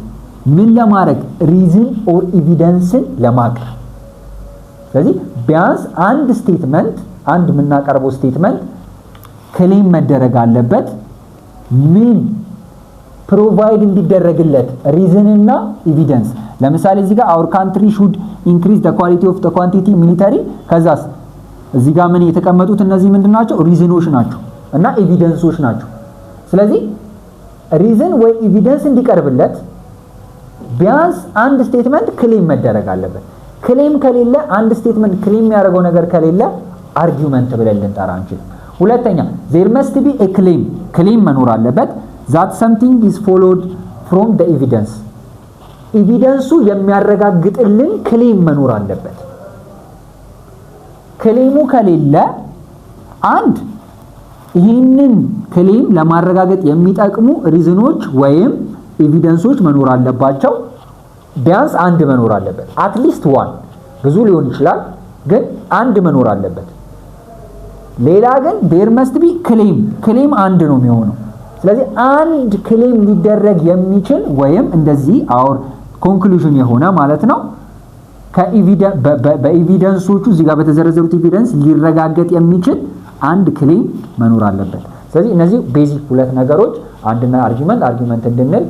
Speaker 1: ምን ለማድረግ? ሪዝን ኦር ኤቪደንስን ለማቅረብ። ስለዚህ ቢያንስ አንድ የምናቀርበው ስቴትመንት ክሌም መደረግ አለበት። ምን ፕሮቫይድ እንዲደረግለት? ሪዝን እና ኤቪደንስ። ለምሳሌ እዚህ ጋር our country should increase the quality of the quantity military። ከዛስ እዚህ ጋር ምን የተቀመጡት እነዚህ ምንድናቸው? ሪዝኖች ናቸው እና ኤቪደንሶች ናቸው። ስለዚህ ሪዝን ወይ ኤቪደንስ እንዲቀርብለት ቢያንስ አንድ ስቴትመንት ክሌም መደረግ አለበት። ክሌም ከሌለ አንድ ስቴትመንት ክሌም የሚያደርገው ነገር ከሌለ አርጊውመንት ብለን ልንጠራ አንችልም። ሁለተኛ there must be a ክሌም መኖር አለበት that something is followed from the evidence። ኤቪደንሱ የሚያረጋግጥልን ክሌም መኖር አለበት። ክሌሙ ከሌለ አንድ ይህንን ክሌም ለማረጋገጥ የሚጠቅሙ ሪዝኖች ወይም ኤቪደንሶች መኖር አለባቸው። ቢያንስ አንድ መኖር አለበት። አትሊስት ዋን፣ ብዙ ሊሆን ይችላል፣ ግን አንድ መኖር አለበት። ሌላ ግን there must be ክሌም አንድ ነው የሚሆነው። ስለዚህ አንድ ክሌም ሊደረግ የሚችል ወይም እንደዚህ our conclusion የሆነ ማለት ነው በኤቪደንሶቹ እዚህ ጋር በተዘረዘሩት ኤቪደንስ ሊረጋገጥ የሚችል አንድ ክሌም መኖር አለበት። ስለዚህ እነዚህ ቤዚክ ሁለት ነገሮች አንድና አርጊውመንት እንድንል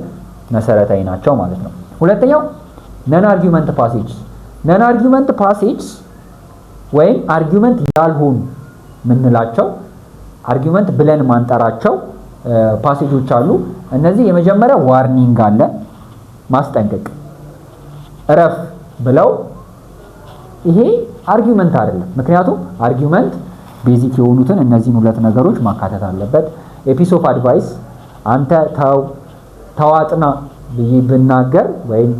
Speaker 1: መሰረታዊ ናቸው ማለት ነው። ሁለተኛው ነን አርጊውመንት ፓሴጅስ ወይም አርጊውመንት ያልሆኑ ምንላቸው አርጊውመንት ብለን ማንጠራቸው ፓሴጆች አሉ። እነዚህ የመጀመሪያ ዋርኒንግ አለ፣ ማስጠንቀቅ፣ እረፍ ብለው ይሄ አርጊውመንት አይደለም። ምክንያቱም አርጊውመንት ቤዚክ የሆኑትን እነዚህን ሁለት ነገሮች ማካተት አለበት። ኤፒስ ኦፍ አድቫይስ አንተ ተዋጥና ብዬ ብናገር ወይም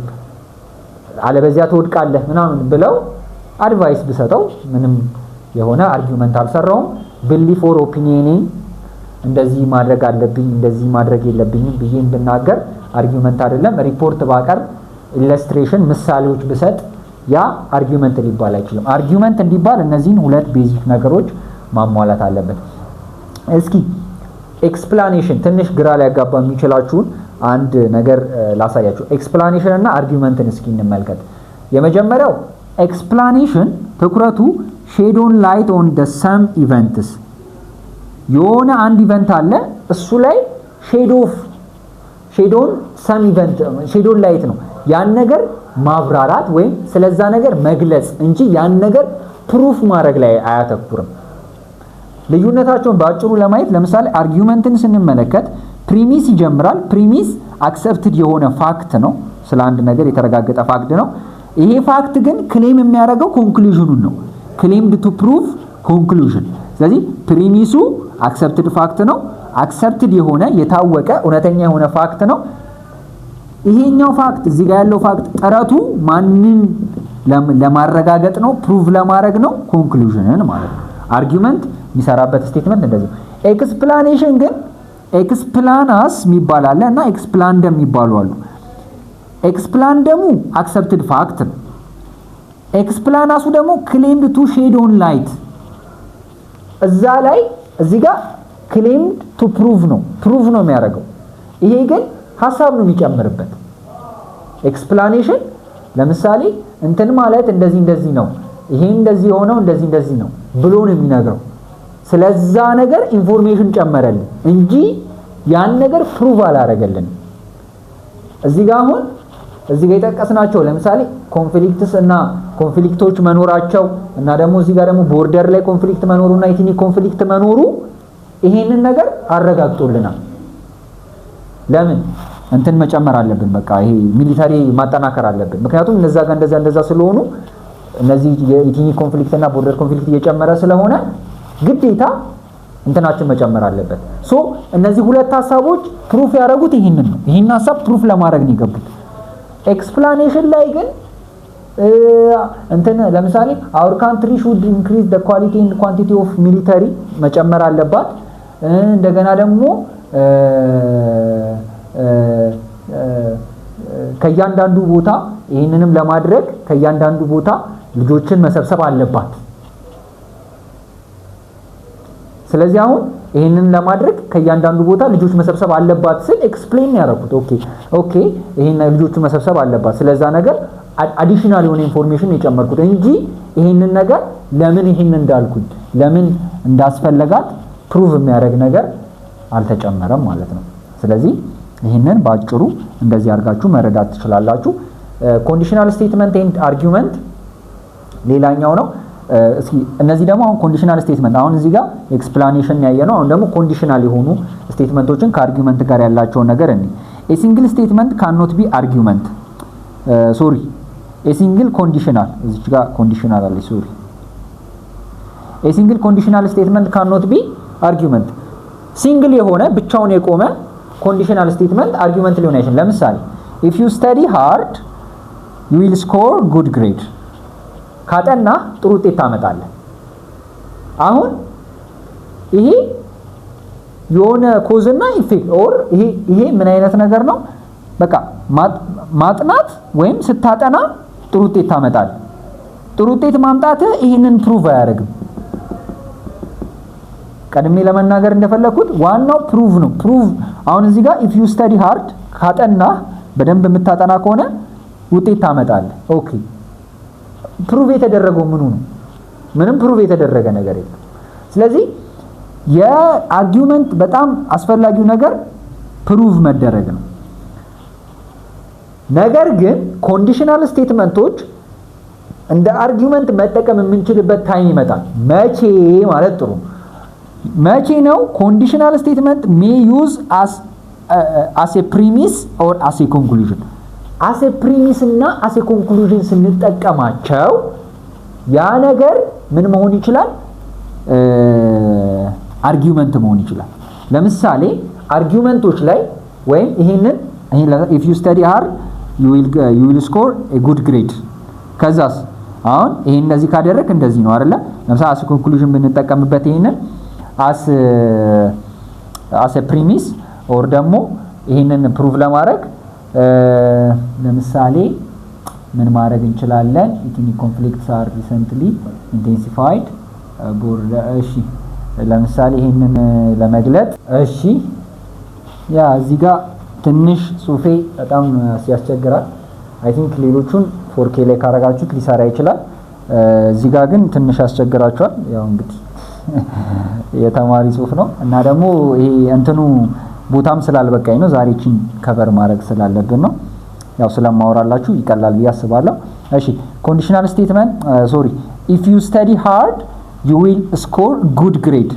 Speaker 1: አለበዚያ ትወድቃለህ ምናምን ብለው አድቫይስ ብሰጠው ምንም የሆነ አርጊውመንት አልሰራውም። ቢሊፍ ኦር ኦፒኒየን እንደዚህ ማድረግ አለብኝ እንደዚህ ማድረግ የለብኝም ብዬ ብናገር አርጊውመንት አይደለም። ሪፖርት ባቀርብ ኢለስትሬሽን ምሳሌዎች ብሰጥ ያ አርጊውመንት ሊባል አይችልም። አርጊውመንት እንዲባል እነዚህን ሁለት ቤዚክ ነገሮች ማሟላት አለበት። እስኪ ኤክስፕላኔሽን ትንሽ ግራ ሊያጋባ የሚችላችሁን አንድ ነገር ላሳያችሁ። ኤክስፕላኔሽን እና አርጊውመንትን እስኪ እንመልከት። የመጀመሪያው ኤክስፕላኔሽን ትኩረቱ ሼድ ኦን ላይት ኦን ደ ሰም ኢቨንትስ የሆነ አንድ ኢቨንት አለ እሱ ላይ ሼድ ኦን ሰም ኢቨንት ሼድ ኦን ላይት ነው ያን ነገር ማብራራት ወይም ስለዛ ነገር መግለጽ እንጂ ያን ነገር ፕሩፍ ማድረግ ላይ አያተኩርም። ልዩነታቸውን በአጭሩ ለማየት ለምሳሌ አርጊውመንትን ስንመለከት ፕሪሚስ ይጀምራል። ፕሪሚስ አክሰፕትድ የሆነ ፋክት ነው፣ ስለ አንድ ነገር የተረጋገጠ ፋክት ነው። ይሄ ፋክት ግን ክሌም የሚያደርገው ኮንክሉዥኑን ነው። ክሌምድ ቱ ፕሩቭ ኮንክሉዥን። ስለዚህ ፕሪሚሱ አክሰፕትድ ፋክት ነው። አክሰፕትድ የሆነ የታወቀ እውነተኛ የሆነ ፋክት ነው። ይሄኛው ፋክት እዚህ ጋር ያለው ፋክት ጥረቱ ማንን ለማረጋገጥ ነው? ፕሩቭ ለማድረግ ነው፣ ኮንክሉዥንን ማለት ነው። አርጊውመንት የሚሰራበት ስቴትመንት እንደዚህ ነው። ኤክስፕላኔሽን ግን ኤክስፕላናስ የሚባል አለ እና ኤክስፕላንደም የሚባሉ አሉ። ኤክስፕላንደሙ አክሰፕትድ ፋክት ነው። ኤክስፕላናሱ ደግሞ ክሌምድ ቱ ሼድ ኦን ላይት እዛ ላይ እዚህ ጋር ክሌምድ ቱ ፕሩቭ ነው የሚያደርገው። ይሄ ግን ሐሳብ ነው የሚጨምርበት። ኤክስፕላኔሽን ለምሳሌ እንትን ማለት እንደዚህ ነው፣ ይሄ እንደዚህ የሆነው እንደዚህ ነው ብሎ ነው የሚነግረው። ስለዛ ነገር ኢንፎርሜሽን ጨመረልን እንጂ ያን ነገር ፕሩቭ አላደረገልን። እዚህ ጋር አሁን እዚህ ጋር የጠቀስናቸው ለምሳሌ ኮንፍሊክትስ እና ኮንፍሊክቶች መኖራቸው እና ደግሞ እዚህ ጋር ደግሞ ቦርደር ላይ ኮንፍሊክት መኖሩና ኤትኒክ ኮንፍሊክት መኖሩ ይሄንን ነገር አረጋግጦልናል። ለምን እንትን መጨመር አለብን? በቃ ይሄ ሚሊታሪ ማጠናከር አለብን። ምክንያቱም እነዛ ጋር እንደዛ ስለሆኑ እነዚህ የኤትኒክ ኮንፍሊክት እና ቦርደር ኮንፍሊክት እየጨመረ ስለሆነ ግዴታ እንትናችን መጨመር አለበት። ሶ እነዚህ ሁለት ሐሳቦች ፕሩፍ ያደረጉት ይሄንን ነው። ይሄን ሐሳብ ፕሩፍ ለማድረግ ነው የገቡት። ኤክስፕላኔሽን ላይ ግን እንትን ለምሳሌ our country should increase the quality and quantity of military መጨመር አለባት። እንደገና ደግሞ ከያንዳንዱ ቦታ ይሄንንም ለማድረግ ከያንዳንዱ ቦታ ልጆችን መሰብሰብ አለባት። ስለዚህ አሁን ይሄንን ለማድረግ ከያንዳንዱ ቦታ ልጆች መሰብሰብ አለባት ስል ኤክስፕሌን ያደረኩት ኦኬ ይሄን ልጆቹ መሰብሰብ አለባት ስለዛ ነገር አዲሽናል የሆነ ኢንፎርሜሽን የጨመርኩት እንጂ ይሄንን ነገር ለምን ይሄን እንዳልኩኝ ለምን እንዳስፈለጋት ፕሩቭ የሚያደርግ ነገር አልተጨመረም ማለት ነው። ስለዚህ ይሄንን ባጭሩ እንደዚህ አድርጋችሁ መረዳት ትችላላችሁ። ኮንዲሽናል ስቴትመንት ኤንድ አርጊውመንት ሌላኛው ነው። እስኪ እነዚህ ደግሞ አሁን ኮንዲሽናል ስቴትመንት አሁን እዚህ ጋር ኤክስፕላኔሽን ያየነው፣ አሁን ደግሞ ኮንዲሽናል የሆኑ ስቴትመንቶችን ከአርጊውመንት ጋር ያላቸውን ነገር እንዴ a single statement cannot be argument a single conditional እዚህ ጋር ኮንዲሽናል አለ a single conditional statement cannot be argument ሲንግል የሆነ ብቻውን የቆመ ኮንዲሽናል ስቴትመንት አርጊውመንት ሊሆን አይችልም። ለምሳሌ if you study hard you will score good grade ካጠና ጥሩ ውጤት ታመጣለህ። አሁን ይሄ የሆነ ኮዝ እና ኢፌክት ኦር ይሄ ምን አይነት ነገር ነው? በቃ ማጥናት ወይም ስታጠና ጥሩ ውጤት ታመጣለህ። ጥሩ ውጤት ማምጣት ይሄንን ፕሩቭ አያደርግም። ቀድሜ ለመናገር እንደፈለኩት ዋናው ፕሩቭ ነው። ፕሩቭ አሁን እዚህ ጋር if you study hard ካጠና በደንብ የምታጠና ከሆነ ውጤት ታመጣለህ። ኦኬ ፕሩቭ የተደረገው ምኑ ነው? ምንም ፕሩቭ የተደረገ ነገር የለም። ስለዚህ የአርጊውመንት በጣም አስፈላጊው ነገር ፕሩቭ መደረግ ነው። ነገር ግን ኮንዲሽናል ስቴትመንቶች እንደ አርጊውመንት መጠቀም የምንችልበት ታይም ይመጣል። መቼ ማለት ጥሩ መቼ ነው? ኮንዲሽናል ስቴትመንት may use as a premise or as a conclusion as a premise እና as a conclusion ስንጠቀማቸው ያ ነገር ምን መሆን ይችላል? አርጊውመንት መሆን ይችላል። ለምሳሌ አርጊውመንቶች ላይ ወይም ይሄን if you study hard you will score a good grade ከዛስ አሁን ይሄን እንደዚህ ካደረክ እንደዚህ ነው አይደለ ለምሳሌ as conclusion ብንጠቀምበት ይሄንን as a premise or ደግሞ ይሄንን ፕሩቭ ለማድረግ ለምሳሌ ምን ማድረግ እንችላለን ethnic conflicts are recently intensified እሺ ለምሳሌ ይሄንን ለመግለጽ እሺ ያ እዚህ ጋር ትንሽ ጽሁፌ በጣም ሲያስቸግራል አይ ቲንክ ሌሎቹን 4K ላይ ካረጋችሁት ሊሰራ ይችላል እዚህ ጋር ግን ትንሽ ያስቸግራችኋል ያው እንግዲህ የተማሪ ጽሁፍ ነው እና ደግሞ ይሄ እንትኑ ቦታም ስላልበቃኝ ነው ዛሬችን ከቨር ማድረግ ስላለብን ነው ያው ስለማወራላችሁ ይቀላል ያስባለሁ እሺ ኮንዲሽናል ስቴትመንት ሶሪ if you study hard you will score good grade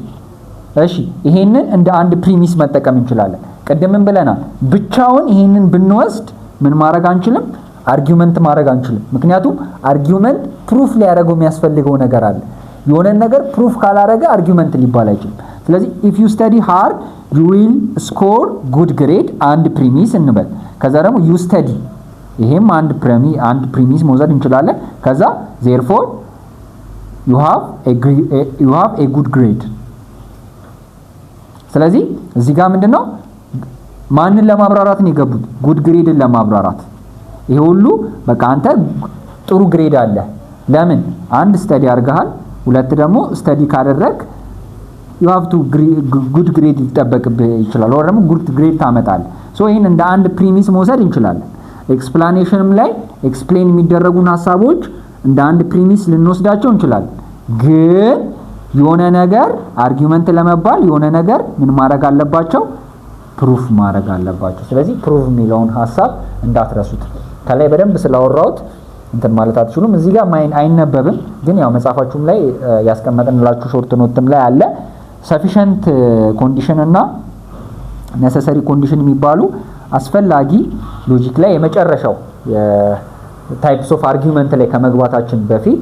Speaker 1: እሺ ይሄንን እንደ አንድ ፕሪሚስ መጠቀም እንችላለን ቀደምም ብለናል ብቻውን ይሄንን ብንወስድ ምን ማድረግ አንችልም አርጊውመንት ማድረግ አንችልም ምክንያቱም አርጊውመንት ፕሩፍ ሊያደርገው የሚያስፈልገው ነገር አለ የሆነ ነገር ፕሩፍ ካላረገ አርጊውመንት ሊባል አይችልም ስለዚህ if you study hard you will score good grade and premise እንበል ከዛ ደግሞ you study ይሄም አንድ ፕሪሚስ መውሰድ እንችላለን ከዛ therefore you have a good grade ስለዚህ እዚህ ጋር ምንድነው ማንን ለማብራራት ነው የገቡት good grade ለማብራራት ይሄ ሁሉ በቃ አንተ ጥሩ ግሬድ አለ ለምን አንድ ስተዲ አድርገሃል ሁለት ደግሞ ስተዲ ካደረክ you have to good grade ሊጠበቅብህ ይችላል ወይ ደግሞ good grade ታመጣለህ ሶ ይሄን እንደ አንድ ፕሪሚስ መውሰድ እንችላለን ኤክስፕላኔሽንም ላይ ኤክስፕሌን የሚደረጉን ሐሳቦች እንደ አንድ ፕሪሚስ ልንወስዳቸው እንችላለን ግን የሆነ ነገር አርጊውመንት ለመባል የሆነ ነገር ምን ማድረግ አለባቸው ፕሩፍ ማድረግ አለባቸው ስለዚህ ፕሩፍ የሚለውን ሐሳብ እንዳትረሱት ከላይ በደንብ ስላወራሁት እንትን ማለት አትችሉም እዚህ ጋር አይነበብም ግን ያው መጻፋችሁም ላይ ያስቀመጥንላችሁ ሾርት ኖትም ላይ አለ sufficient condition እና necessary condition የሚባሉ አስፈላጊ ሎጂክ ላይ የመጨረሻው types of argument ላይ ከመግባታችን በፊት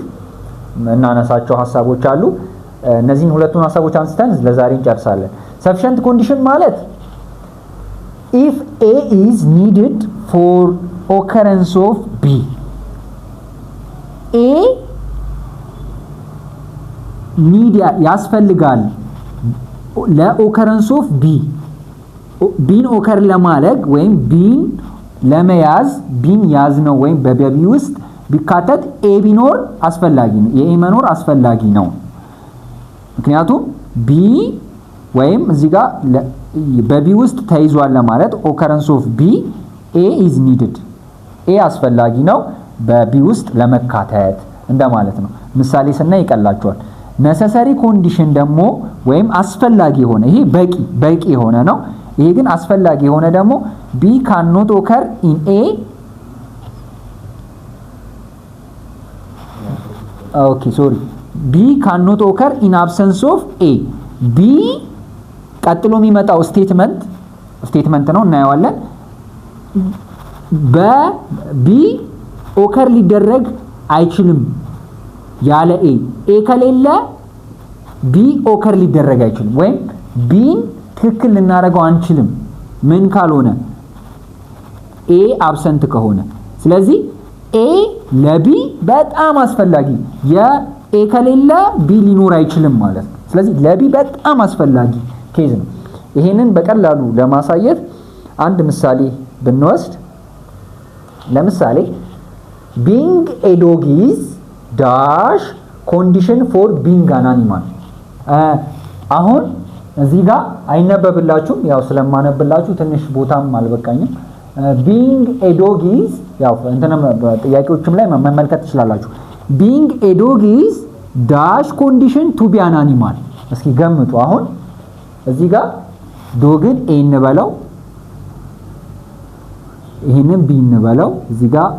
Speaker 1: እናነሳቸው ሐሳቦች አሉ እነዚህን ሁለቱን ሐሳቦች አንስተን ለዛሬ እንጨርሳለን sufficient condition ማለት if A is needed for occurrence of B A need ያስፈልጋል ለኦከረንስ ኦፍ ቢ ቢን ኦከር ለማድረግ ወይም ቢን ለመያዝ ቢን ያዝ ነው ወይም በቢ ውስጥ ቢካተት ኤ ቢኖር አስፈላጊ ነው የኤ መኖር አስፈላጊ ነው ምክንያቱም ቢ ወይም እዚህ ጋር በቢ ውስጥ ተይዟል ለማለት ኦከረንስ ኦፍ ቢ ኤ ኢዝ ኒድድ ኤ አስፈላጊ ነው በቢ ውስጥ ለመካተት እንደማለት ነው ምሳሌ ስናይ ይቀላችኋል necessary condition ደግሞ ወይም አስፈላጊ የሆነ ይሄ በቂ የሆነ ነው ይሄ ግን አስፈላጊ የሆነ ደግሞ B cannot occur in A B cannot occur in absence of A B ቀጥሎ የሚመጣው ስቴትመንት ነው እናየዋለን በቢ ኦከር ሊደረግ አይችልም ያለ ኤ ከሌለ ቢ ኦከር ሊደረግ አይችልም ወይም ቢን ትክክል ልናደርገው አንችልም ምን ካልሆነ ኤ አብሰንት ከሆነ ስለዚህ ኤ ለቢ በጣም አስፈላጊ የኤ ከሌለ ቢ ሊኖር አይችልም ማለት ነው ስለዚህ ለቢ በጣም አስፈላጊ ኬዝ ነው ይሄንን በቀላሉ ለማሳየት አንድ ምሳሌ ብንወስድ ለምሳሌ being a dog is dash condition for being an animal አሁን እዚህ ጋር አይነበብላችሁም ያው ስለማነብላችሁ ትንሽ ቦታም አልበቃኝም being a dog is ያው እንተና ጥያቄዎችም ላይ መመልከት ትችላላችሁ being a dog is dash condition to be an animal እስኪ ገምቱ አሁን እዚህ ጋር ዶግን ኤ እንበለው ይሄንን ቢ እንበለው እዚህ ጋር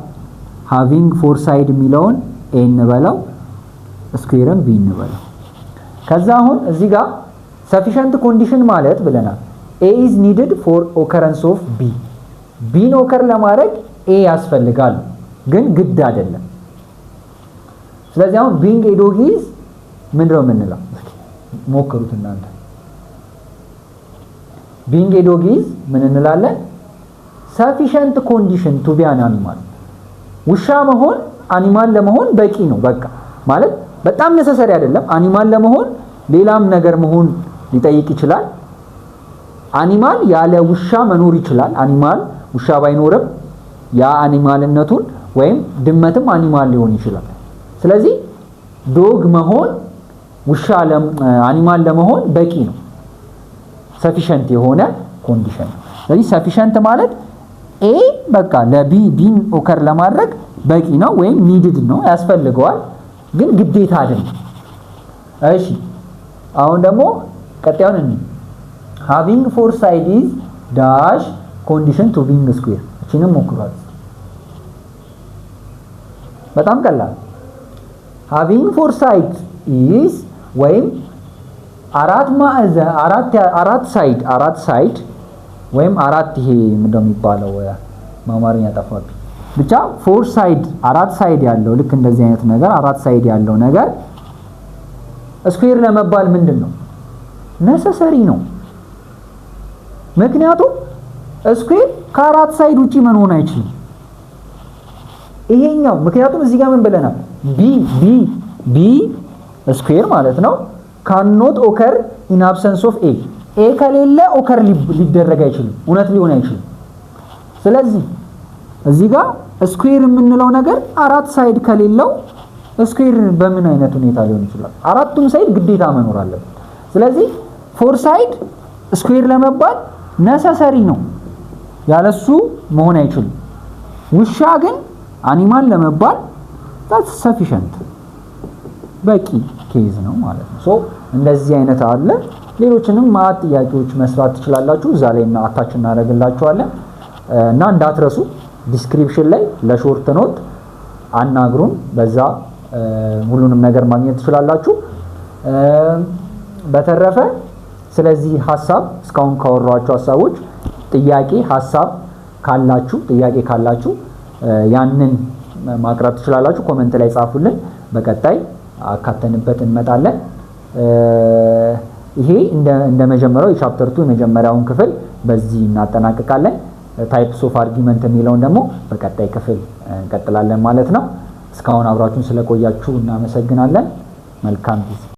Speaker 1: having foresight የሚለውን ኤ እንበለው ስኩዌርን ቢ እንበለው ከዛ አሁን እዚህ ጋር sufficient condition ማለት ብለናል A is needed for occurrence of B ቢን ኦከር ለማድረግ A ያስፈልጋል ግን ግድ አይደለም ስለዚህ አሁን being a dog is ምንድነው የምንለው ሞክሩት እናንተ ቢንግ ኤ ዶግ ኢዝ ምን እንላለን? ሰፊሸንት ኮንዲሽን ቱ ቢ አን አኒማል። ውሻ መሆን አኒማል ለመሆን በቂ ነው። በቃ ማለት በጣም ነሰሰሪ አይደለም። አኒማል ለመሆን ሌላም ነገር መሆን ሊጠይቅ ይችላል። አኒማል ያለ ውሻ መኖር ይችላል። አኒማል ውሻ ባይኖርም ያ አኒማልነቱን ወይም ድመትም አኒማል ሊሆን ይችላል። ስለዚህ ዶግ መሆን ውሻ አኒማል ለመሆን በቂ ነው። ሰፊሸንት የሆነ ኮንዲሽን ነው። ስለዚህ ሰፊሸንት ማለት ኤ በቃ ቢን ኦከር ለማድረግ በቂ ነው ወይም ኒድድ ነው ያስፈልገዋል፣ ግን ግዴታ አይደለም። እሺ አሁን ደግሞ ቀጣዩን እንይ። having foresight is dash condition to being square። እቺንም ሞክሯት። በጣም ቀላል። having foresight is ወይም አራት ሳይድ ወይም አራት ይሄ ምንድነው የሚባለው ማማርኛ ጠፋብኝ። ብቻ ፎር ሳይድ አራት ሳይድ ያለው ልክ እንደዚህ አይነት ነገር አራት ሳይድ ያለው ነገር ስኩዌር ለመባል ምንድነው ነሰሰሪ ነው። ምክንያቱም ስኩዌር ከአራት ሳይድ ውጪ መሆን አይችልም። ይሄኛው ምክንያቱም እዚህ ጋር ምን ብለናል? ቢ ስኩዌር ማለት ነው cannot occur in absence of a ከሌለ ኦከር ሊደረግ አይችልም፣ እውነት ሊሆን አይችልም። ስለዚህ እዚህ ጋር ስኩዌር የምንለው ነገር አራት ሳይድ ከሌለው ስኩዌር በምን አይነት ሁኔታ ሊሆን ይችላል? አራቱም ሳይድ ግዴታ መኖር አለበት። ስለዚህ ፎር ሳይድ ስኩዌር ለመባል ነሰሰሪ ነው፣ ያለሱ መሆን አይችልም። ውሻ ግን አኒማል ለመባል that's sufficient በቂ ኬዝ ነው ማለት ነው። ሶ እንደዚህ አይነት አለ። ሌሎችንም ማት ጥያቄዎች መስራት ትችላላችሁ። እዛ ላይ አታች እናደርግላችኋለን እና እንዳትረሱ ዲስክሪፕሽን ላይ ለሾርት ኖት አናግሩን። በዛ ሁሉንም ነገር ማግኘት ትችላላችሁ። በተረፈ ስለዚህ ሐሳብ እስካሁን ካወራኋችሁ ሐሳቦች ጥያቄ ካላችሁ ያንን ማቅረብ ትችላላችሁ። ኮሜንት ላይ ጻፉልን። በቀጣይ አካተንበት እንመጣለን። ይሄ እንደ መጀመሪያው የቻፕተር 2 የመጀመሪያውን ክፍል በዚህ እናጠናቅቃለን። ታይፕስ ኦፍ አርጊመንት የሚለውን ደግሞ በቀጣይ ክፍል እንቀጥላለን ማለት ነው። እስካሁን አብራችሁን ስለቆያችሁ እናመሰግናለን። መልካም ጊዜ